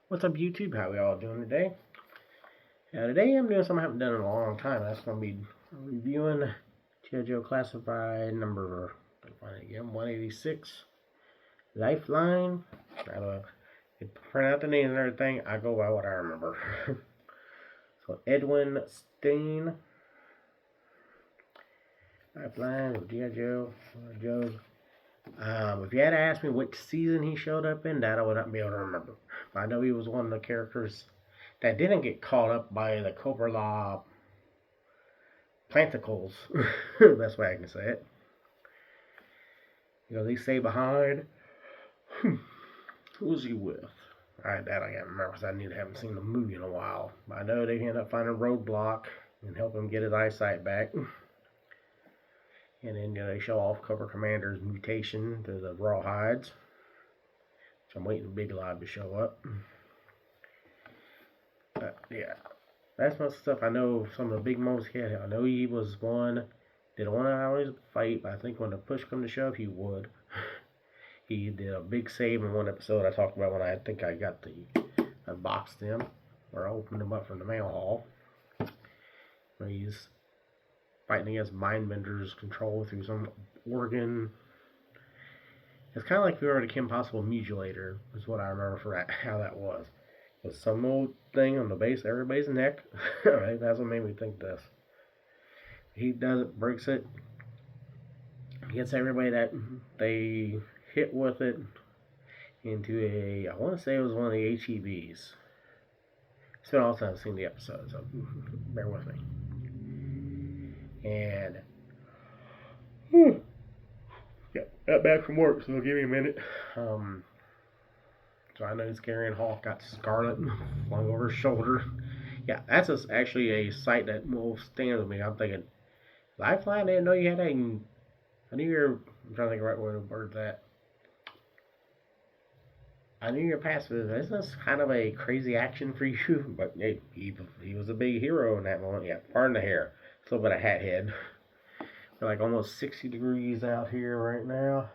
What's up, YouTube? How we all doing today? Today I'm doing something I haven't done in a long time. That's going to be reviewing GI Joe Classified number, find it again, 186 Lifeline. I don't print out the names and everything. I go by what I remember. So Edwin Steen, Lifeline with GI Joe. If you had asked me which season he showed up in, that I would not be able to remember. I know he was one of the characters that didn't get caught up by the Cobra Law planticles. That's way I can say it. They stay behind. Who's he with? That I can't remember because haven't seen the movie in a while. But I know they end up finding a roadblock and help him get his eyesight back. And then they show off Cobra Commander's mutation to the rawhides. So I'm waiting for Big Live to show up. But yeah, that's most stuff. I know some of the big moments he had. I know he was one, didn't want to always fight, but I think when the push come to shove, he would. He did a big save in one episode I talked about when I think I got unboxed him, or I opened him up from the mail haul. When he's fighting against Mindbender's control through some organ. It's kind of like if we were the Kim Possible Mutilator, is what I remember for how that was. With some old thing on the base of everybody's neck. Right? That's what made me think this. He does it, breaks it. He gets everybody that they hit with it into I want to say it was one of the HEVs. It's been all the time I've seen the episode, so bear with me. And got back from work, so give me a minute. So I know he's carrying Hawk, got Scarlet flung over his shoulder. Yeah, that's actually a sight that will stand with me. I'm thinking, Lifeline, I didn't know you had that. I'm trying to think of the right word of word that. I knew your past was this is kind of a crazy action for you, but he was a big hero in that moment. Yeah, pardon the hair. It's a little bit of hat head. We're like almost 60 degrees out here right now.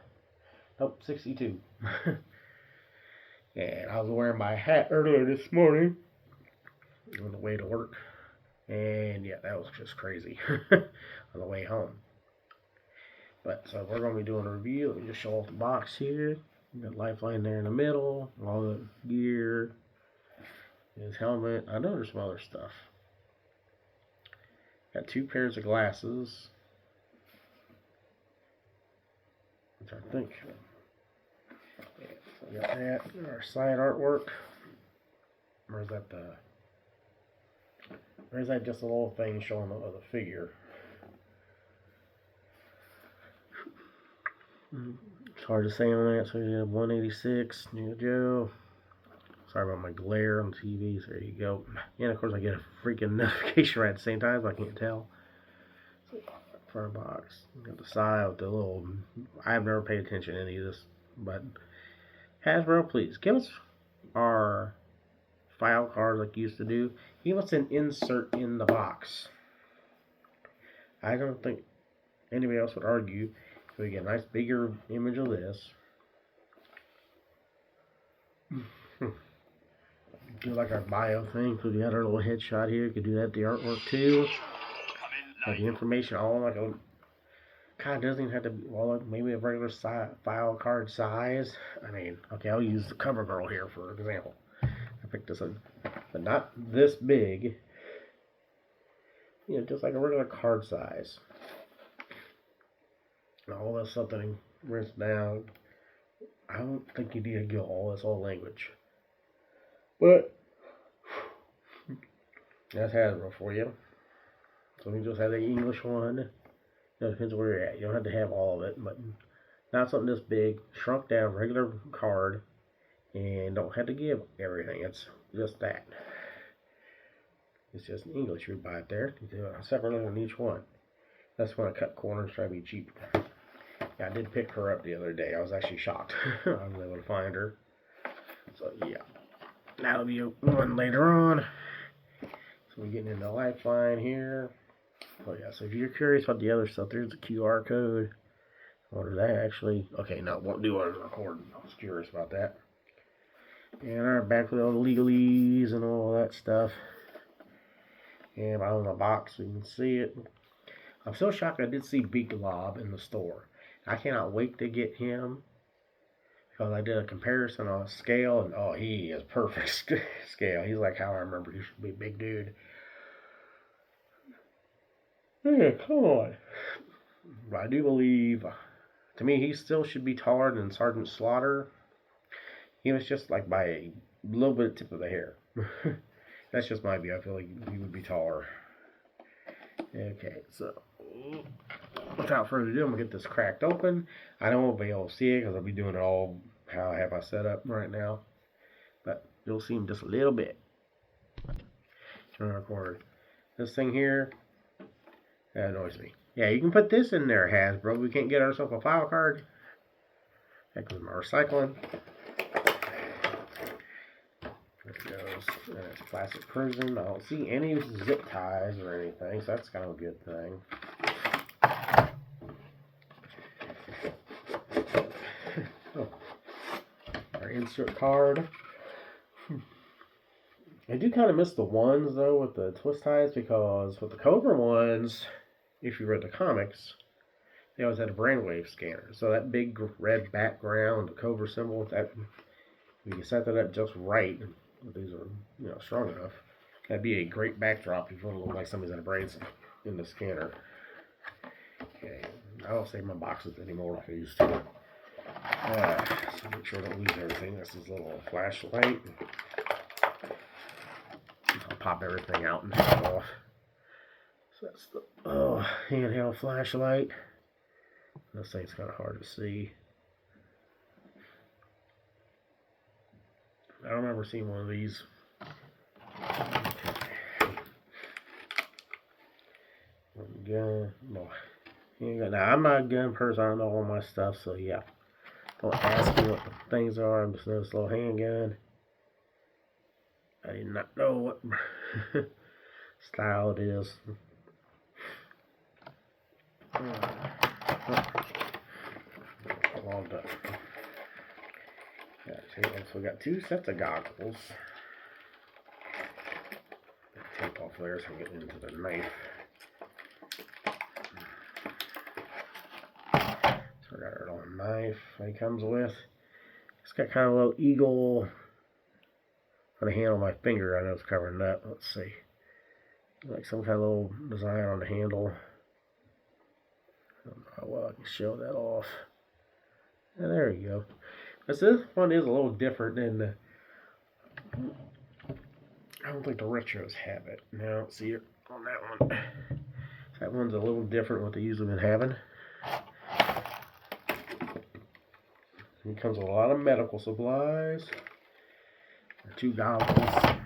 Nope, 62. And I was wearing my hat earlier this morning on the way to work. And yeah, that was just crazy on the way home. But so we're going to be doing a review. Let me just show off the box here. You got Lifeline there in the middle, all the gear, his helmet. I know there's some other stuff. Got 2 pairs of glasses, which I think. Yeah, so we got that. Our side artwork. Or is that just a little thing showing the figure? It's hard to say on that. So you have 186, GI Joe. Sorry about my glare on the TV. So there you go. And of course I get a freaking notification right at the same time, so I can't tell. Front box. Got the side with the little. I've never paid attention to any of this, but Hasbro, please give us our file cards like you used to do. Give us an insert in the box. I don't think anybody else would argue. So we get a nice bigger image of this. Do like our bio thing. So we got our little headshot here. You could do that, the artwork too. Like the information all like a kind of doesn't even have to be, well, maybe a regular file card size. I mean, okay, I'll use the cover girl here for example. I picked this up, but not this big. Just like a regular card size. And all this something written down. I don't think you need to get all this old language. But that's Hasbro for you. So we just have the English one. It depends where you're at. You don't have to have all of it, but not something this big, shrunk down, regular card, and don't have to give everything. It's just that. It's just in English. You buy it there. You do a separate on each one. That's when I cut corners, try to be cheap. Yeah, I did pick her up the other day. I was actually shocked. I was able to find her. So yeah, that'll be one later on. So we're getting into Lifeline here. Oh yeah, so if you're curious about the other stuff, there's the QR code. What is that actually? Okay, no, won't do it on recording. I was curious about that. And I'm back with all the legalese and all that stuff. And I'm in the box so you can see it. I'm so shocked I did see Big Lob in the store. I cannot wait to get him because I did a comparison on a scale, and oh, he is perfect scale. He's like how I remember he should be, a big dude. Yeah, come on. But I do believe, to me, he still should be taller than Sergeant Slaughter. He was just like by a little bit of tip of the hair. That's just my view. I feel like he would be taller. Okay, so without further ado, I'm going to get this cracked open. I don't won't be able to see it because I'll be doing it all how I have my setup right now. But you'll see him just a little bit. Turn on record. This thing here, that annoys me. Yeah, you can put this in there, Hasbro. We can't get ourselves a file card. That goes my recycling. There it goes. And it's plastic prison. I don't see any zip ties or anything, so that's kind of a good thing. Oh, our insert card. I do kind of miss the ones though with the twist ties because with the Cobra ones, if you read the comics, they always had a brainwave scanner. So that big red background, the Cobra symbol, that if you set that up just right, these are strong enough, that'd be a great backdrop if you want to look like somebody's got a brain in the scanner. Okay, I don't save my boxes anymore like I used to. So make sure I don't lose everything. This is a little flashlight. I'll pop everything out and take it off. So that's the handheld flashlight. This thing's kind of hard to see. I don't remember seeing one of these. Gun. No. Now, I'm not a gun person. I don't know all my stuff, so yeah. Don't ask me what the things are. I'm just know this little handgun. I did not know what style it is. All done. So we got two sets of goggles. Tape off there so I'm getting into the knife. So I got our little knife that he comes with. It's got kind of a little eagle on the handle of my finger. I know it's covering that. Let's see. Like some kind of little design on the handle. I don't know how well I can show that off. And there you go. But this one is a little different than the. I don't think the retros have it. Now, I don't see it on that one. That one's a little different what they usually been having. It comes with a lot of medical supplies. Two goggles.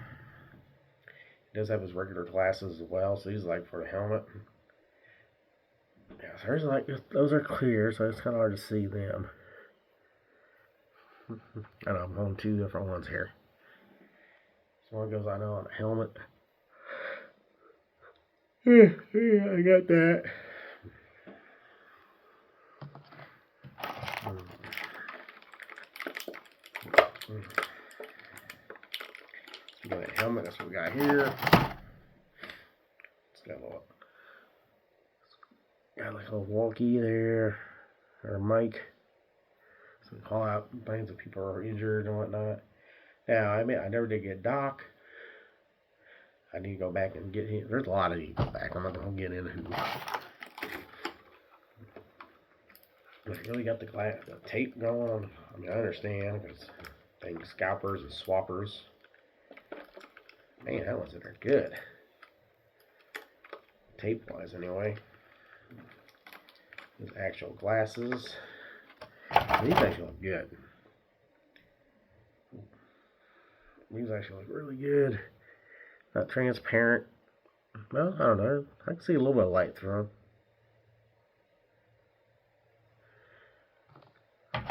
He does have his regular glasses as well, so he's like for the helmet. Yeah, so there's like those are clear, so it's kind of hard to see them. I know I'm on two different ones here. So one goes I know on the helmet. Yeah, I got that. We got a helmet, that's what we got here. It's got like a little walkie there, or a mic. So we call out things if people are injured and whatnot. Now, I mean, I never did get Doc. I need to go back and get him. There's a lot of these back. I'm not going to get into who. But I really got the tape going. I mean, I understand because things, scalpers and swappers. Man, that ones that are good. Tape-wise, anyway. These actual glasses. These actually look good. These actually look really good. Not transparent. Well, I don't know. I can see a little bit of light through them.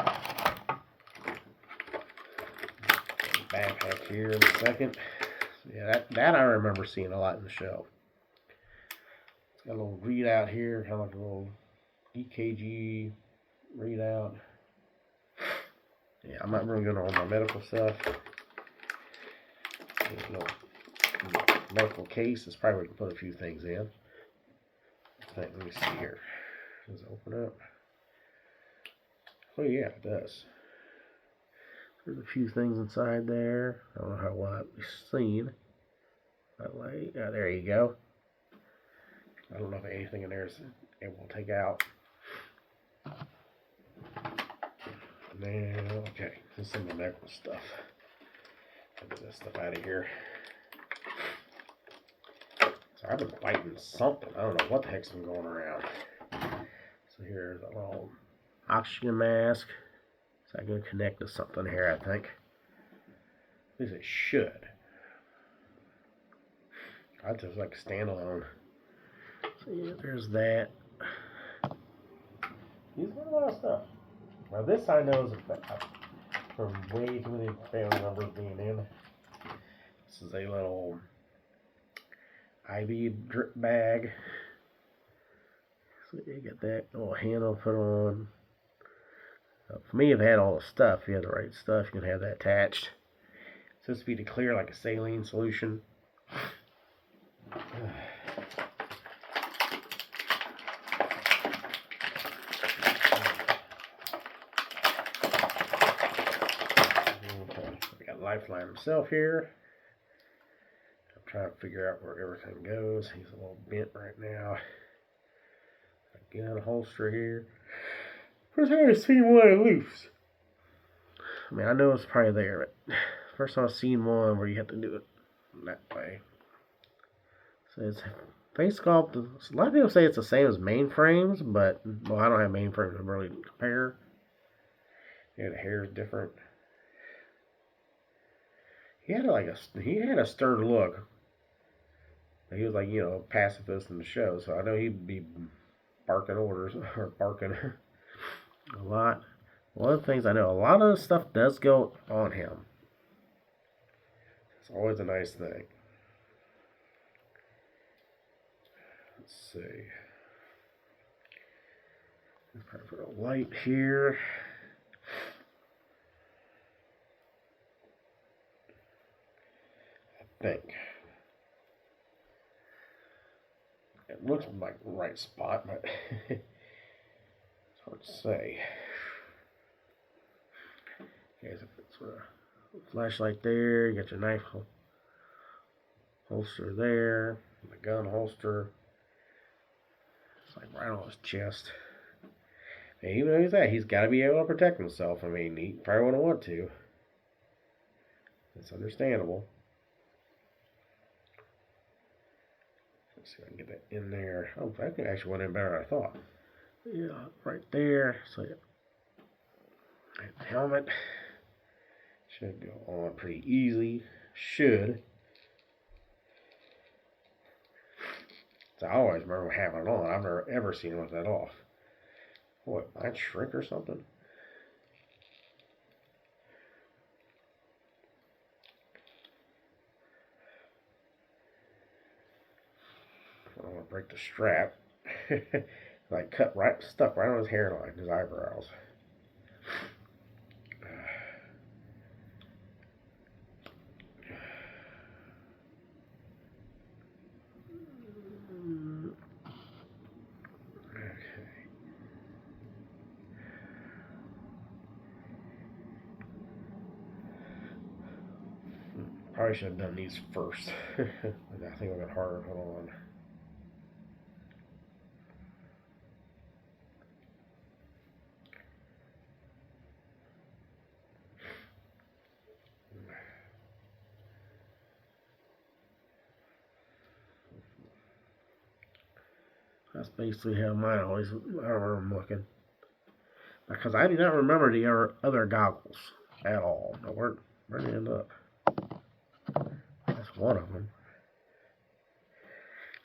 Backpack here in a second. So yeah, that I remember seeing a lot in the show. It's got a little readout here, kind of like a little EKG readout. Yeah, I'm not really going on my medical stuff. There's no medical case. This probably we can put a few things in. Let me see here. Does it open up? Oh yeah, it does. There's a few things inside there. I don't know how well that was seen. That light. Yeah, there you go. I don't know if anything in there is able to take out. Now, okay, this is some of the medical stuff. I'll get this stuff out of here. So I've been fighting something. I don't know what the heck's been going around. So here's a little oxygen mask. So I'm going to connect to something here, I think. At least it should. I just like standalone. So yeah, there's that. He's got a lot of stuff. Now this I know is from way too many family members being in. This is a little IV drip bag. So you get that little handle put on. For me, if I had all the stuff, if you had the right stuff, you can have that attached. It's supposed to be to clear like a saline solution. We got Lifeline himself here. I'm trying to figure out where everything goes. He's a little bent right now. Gun holster here. First time I've seen one loose. I mean, I know it's probably there, but first time I've seen one where you have to do it that way. So it's face sculpt. A lot of people say it's the same as mainframes, but well, I don't have mainframes to really compare. Yeah, the hair is different. He had a stern look. He was like, pacifist in the show, so I know he'd be barking orders or barking a lot. One of the things I know, a lot of the stuff does go on him. It's always a nice thing. Let's see. Let's put a light here. I think. It looks like the right spot, but it's hard to say. Okay, so it's a flashlight there. You got your knife holster there. The gun holster. It's like right on his chest. And even though he's that, he's got to be able to protect himself. I mean, he probably wouldn't want to. It's understandable. Let's see if I can get that in there. Oh, that actually went in better than I thought. Yeah, right there. So, yeah. The helmet should go on pretty easy. Should. So I always remember having it on. I've never ever seen it with that off. What, might shrink or something? I don't want to break the strap. Like stuck right on his hairline, his eyebrows. Probably should have done these first. I think I got harder to put on. That's basically how mine always, I remember them looking. Because I do not remember the other goggles at all. Now, where did they end up? That's one of them.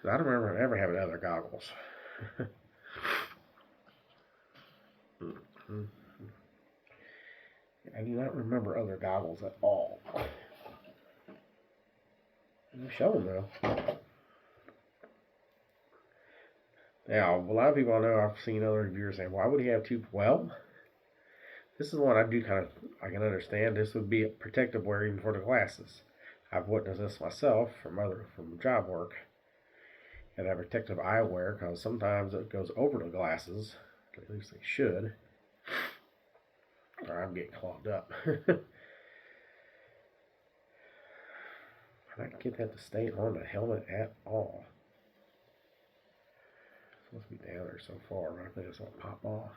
I don't remember ever having other goggles. I do not remember other goggles at all. You show them though. Now, a lot of people I know, I've seen other reviewers saying, why would he have two? Well, this is one I can understand. This would be a protective wearing for the glasses. I've witnessed this myself from job work. And have protective eyewear because sometimes it goes over the glasses. At least they should. Or I'm getting clogged up. I can't get that to stay on the helmet at all. It's supposed to be down there so far, but I think it's going to pop off.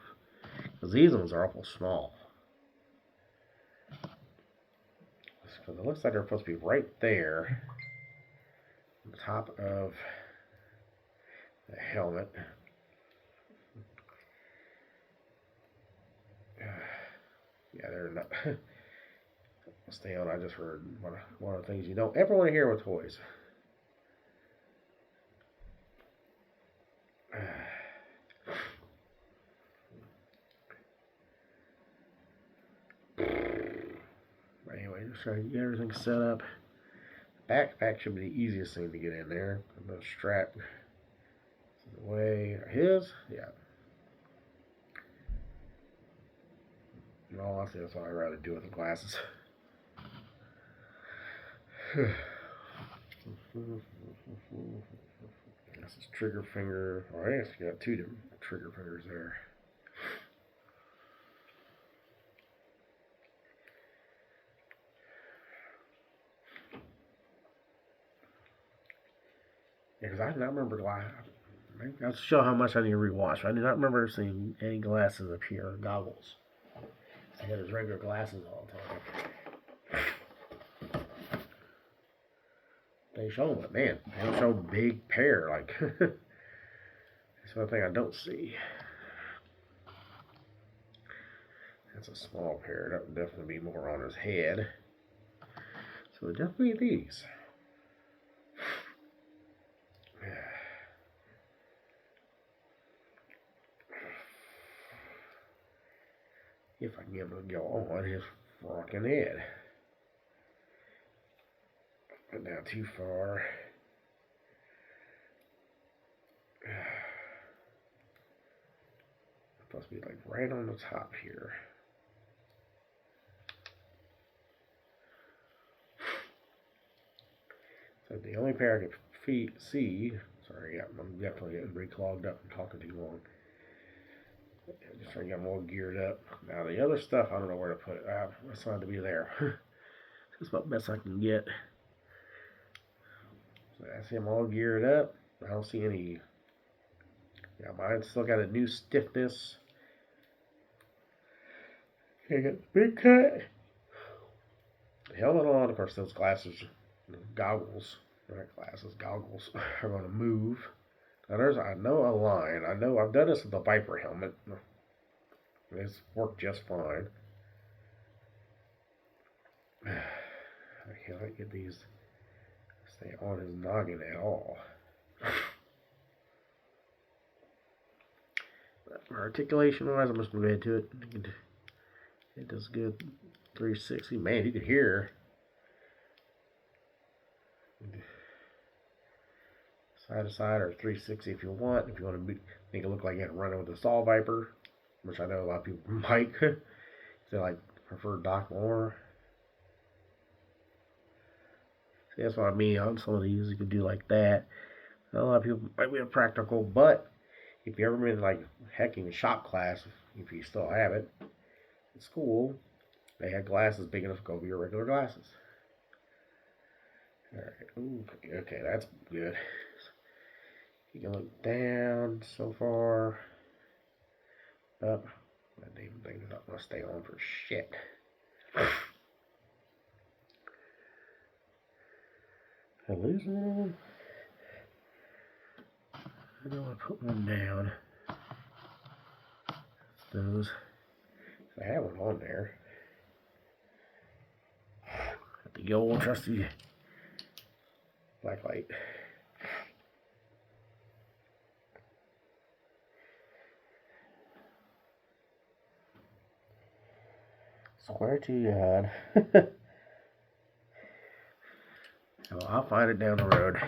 Because these ones are awful small. Because it looks like they're supposed to be right there. On the top of the helmet. Yeah, they're not. Stay on. I just heard one of the things you don't ever want to hear with toys. Anyway, just trying to get everything set up. Backpack should be the easiest thing to get in there. The strap is the way. His? Yeah. In all honesty, that's what I'd rather do with the glasses. This is trigger finger. Oh, I guess you got two different trigger fingers there. Yeah, because I do not remember glasses. That's to show how much I need to rewatch. I do not remember seeing any glasses appear, goggles. I had his regular glasses all the time. They show them, but man, they don't show big pair. Like, that's one thing I don't see. That's a small pair. That would definitely be more on his head. So definitely these. If I can get him to go on his fucking head. But now too far. It's supposed to be like right on the top here. So the only pair I could see. Sorry, yeah, I'm definitely getting reclogged up from talking too long. Just trying to get them all geared up. Now the other stuff, I don't know where to put it. It's not to be there. That's about the best I can get. So I see them all geared up. I don't see any. Yeah, mine's still got a new stiffness. Okay, got the big cut. The helmet on, of course, those glasses, goggles, not glasses, goggles, are going to move. Now I know a line. I know I've done this with the Viper helmet. It's worked just fine. I can't get these to stay on his noggin at all. But articulation wise, I'm just going to go to it. It does good. 360. Man, you can hear. Side to side or 360 if you want. If you want to make it look like you had to run it with a Saw Viper, which I know a lot of people might. They like prefer Doc more. See, that's what I mean. On some of these, you could do like that. A lot of people might be impractical, but if you ever been like hacking shop class, if you still have it, at school, they had glasses big enough to go over your regular glasses. Alright, ooh, okay, that's good. You can look down so far. Up. That damn thing is not going to stay on for shit. I lose one. I don't want to put one down. Those. I have one on there. The old trusty black light. Swear to God. Well, I'll find it down the road.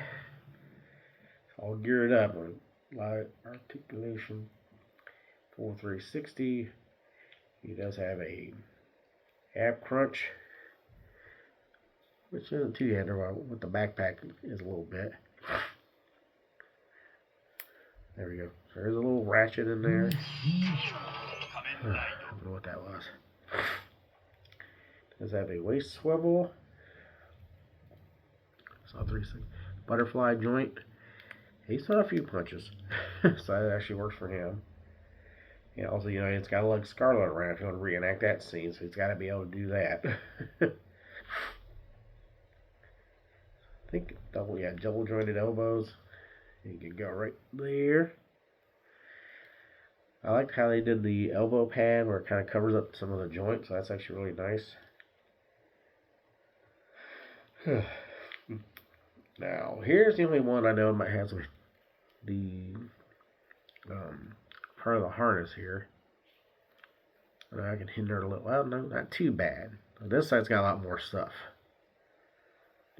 All geared up on light articulation. Full 360. He does have a ab crunch. which isn't too tender, with the backpack is a little bit. There we go. So there's a little ratchet in there. I don't know what that was. Does that have a waist swivel? Saw 3-6 butterfly joint. He saw a few punches, so that actually works for him. Yeah, also, it's got to lug Scarlet around if you want to reenact that scene, so he's got to be able to do that. I think double jointed elbows. You can go right there. I like how they did the elbow pad where it kind of covers up some of the joints, so that's actually really nice. Now, here's the only one I know in my hands with the part of the harness here. I can hinder it a little. Well, no, not too bad. This side's got a lot more stuff.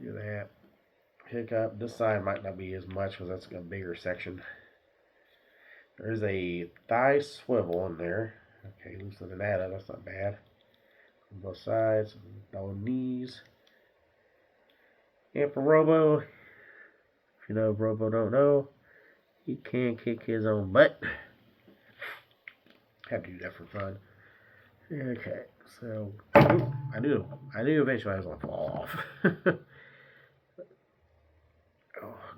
Do that. Pick up. This side might not be as much because that's a bigger section. There's a thigh swivel in there. Okay, loosening that up. That's not bad. On both sides. Double knees. And for Robo, if you know Robo don't know, he can kick his own butt. Have to do that for fun. Okay, so I knew eventually I was gonna fall off.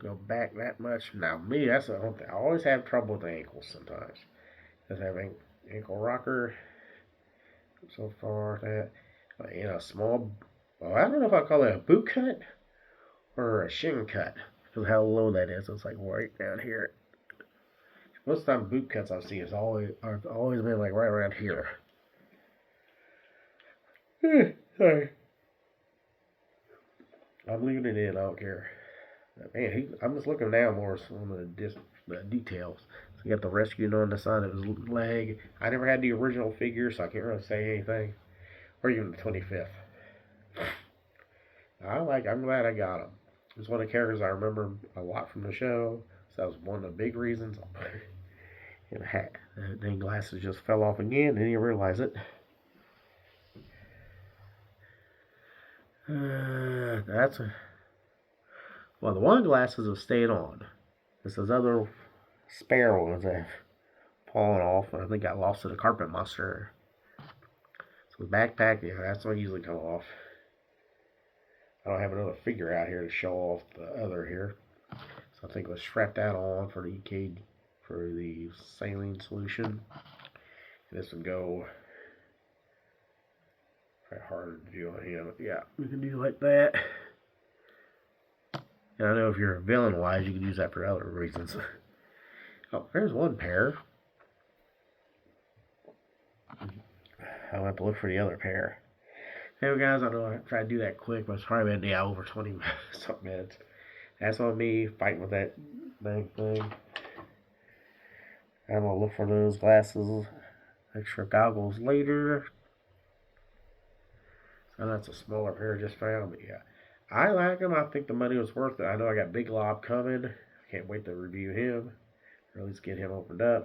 Go back that much. Now me, that's the whole thing. I always have trouble with the ankles sometimes. Just having ankle rocker. So far that in a small, I don't know if I call it a boot cut or a shin cut because how low that is. It's like right down here. Most of the time boot cuts I've seen has always been like right around here. Sorry. I'm leaving it in. I don't care. Man, I'm just looking down more on the details. So you got the rescued on the side of his leg. I never had the original figure, so I can't really say anything. Or even the 25th. I'm glad I got him. It's one of the characters I remember a lot from the show. So that was one of the big reasons. And the dang glasses just fell off again. Didn't even realize it. Well, the one glasses have stayed on. This is other spare ones that have fallen off. I think got lost to the carpet monster. So the backpack, yeah, that's what usually come off. I don't have another figure out here to show off the other here. So I think let's strap that on for the EK for the saline solution. And this would go quite hard to do on him. Yeah, we can do like that. And I know if you're villain wise, you can use that for other reasons. Oh, there's one pair. I'll have to look for the other pair. Hey guys, I know I tried to do that quick, but it's probably been over 20 something minutes. That's on me fighting with that dang thing. I'm gonna look for those glasses, extra goggles later. So that's a smaller pair I just found, but yeah. I like them. I think the money was worth it. I know I got Big Lob coming. I can't wait to review him. Or at least get him opened up.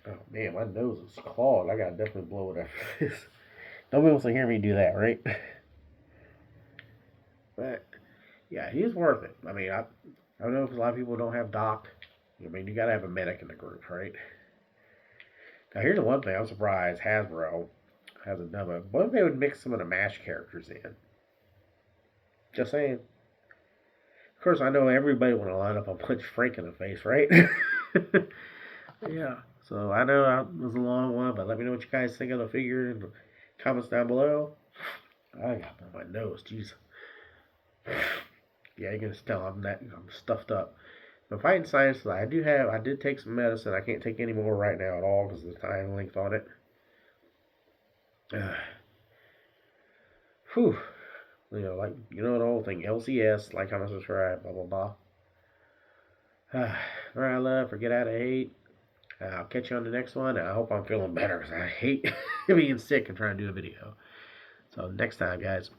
Oh man, my nose is clogged. I gotta definitely blow it after this. Nobody wants to hear me do that, right? But yeah, he's worth it. I mean, I don't know if a lot of people don't have Doc. I mean, you gotta have a medic in the group, right? Now here's the one thing I'm surprised Hasbro hasn't done it. What if they would mix some of the MASH characters in? Just saying. Of course, I know everybody want to line up and punch Frank in the face, right? Yeah. So I know that was a long one, but let me know what you guys think of the figure in the comments down below. I got on my nose, jeez. Yeah, you can just tell I'm stuffed up. The fighting science, I did take some medicine. I can't take any more right now at all because of the time length on it. Whew. The whole thing. LCS, like, comment, subscribe, blah, blah, blah. Alright, love, forget how to hate. I'll catch you on the next one. I hope I'm feeling better because I hate being sick and trying to do a video. So next time, guys.